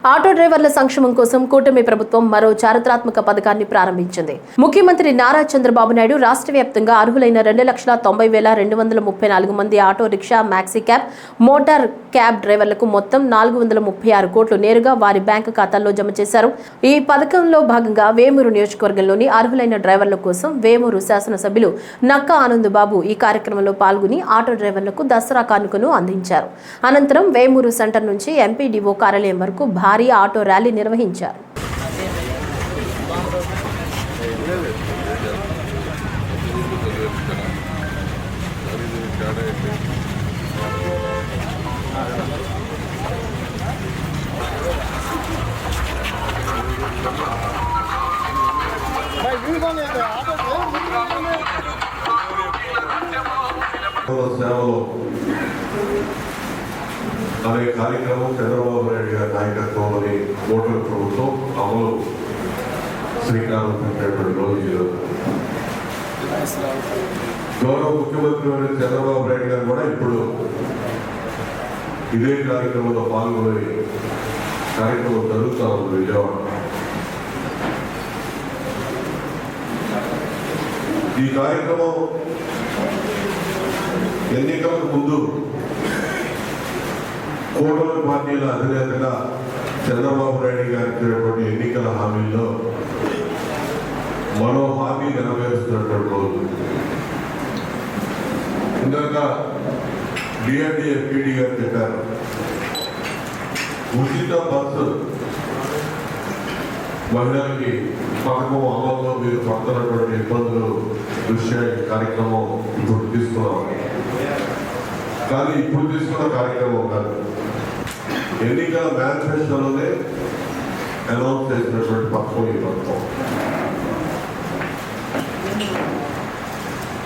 Auto డ్రైవర్ల సంక్షేమం కోసం కూటమి ప్రభుత్వం మరో చారిత్రాత్మక పథకాన్ని ప్రారంభించింది. ముఖ్యమంత్రి నారా చంద్రబాబు నాయుడు రాష్ట్ర వ్యాప్తంగా అర్హులైన 2,90,234 మంది auto rickshaw, maxi cab, motor cab డ్రైవర్లకు మొత్తం 436 కోట్లు నేరుగా వారి బ్యాంకు ఖాతాల్లో జమ చేశారు. ఈ పథకంలో భాగంగా వేమూరు నియోజకవర్గంలోని అర్హులైన డ్రైవర్ల కోసం వేమూరు శాసనసభ్యులు నక్కా ఆనందబాబు ఈ కార్యక్రమంలో పాల్గొని ఆటో డ్రైవర్లకు దసరా కానుకను అందించారు. అనంతరం వేమూరు సెంటర్ నుంచి ఎంపీడీఓ కార్యాలయం వరకు భారీ ఆటో ర్యాలీ నిర్వహించారు. అనే కార్యక్రమం చంద్రబాబు నాయుడు గారి నాయకత్వంలోని కూటమి ప్రభుత్వం అమలు శ్రీకారం చుట్టినటువంటి రోజు గౌరవ ముఖ్యమంత్రి చంద్రబాబు నాయుడు గారు కూడా ఇప్పుడు ఇదే కార్యక్రమంలో పాల్గొని కార్యక్రమం జరుగుతూ ఉంది విజయవాడ. ఈ కార్యక్రమం ఎన్నికలకు ముందు కూటమి పార్టీల అధినేతగా చంద్రబాబు నాయుడు గారు ఇచ్చినటువంటి ఎన్నికల హామీల్లో మరో హామీ నెరవేరుస్తున్నటువంటి రోజు. ఇందాక డిఆర్డీ ఎంపీడీ గారు చెప్పారు, ఉచిత బస్సు మహిళలకి పథకం అమల్లో మీరు పడుతున్నటువంటి ఇబ్బందులు దృష్ట్యా ఈ కార్యక్రమం ఇప్పుడు తీసుకున్నాం. కానీ ఇప్పుడు తీసుకున్న కార్యక్రమం కాదు, ఎన్నికల మేనిఫెస్టోలోనే అనౌన్స్ చేసినటువంటి పథకం ఈ పథకం.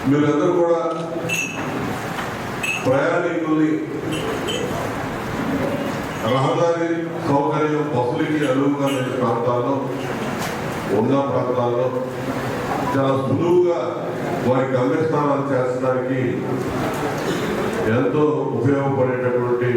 మీరందరూ కూడా ప్రయాణికుల్ని రహదారి సౌకర్యం బస్సులకి అనువుగా లేని ప్రాంతాల్లో ఉన్న ప్రాంతాల్లో చాలా సులువుగా వారి గమ్యస్థానాలు చేర్చడానికి ఎంతో ఉపయోగపడేటటువంటి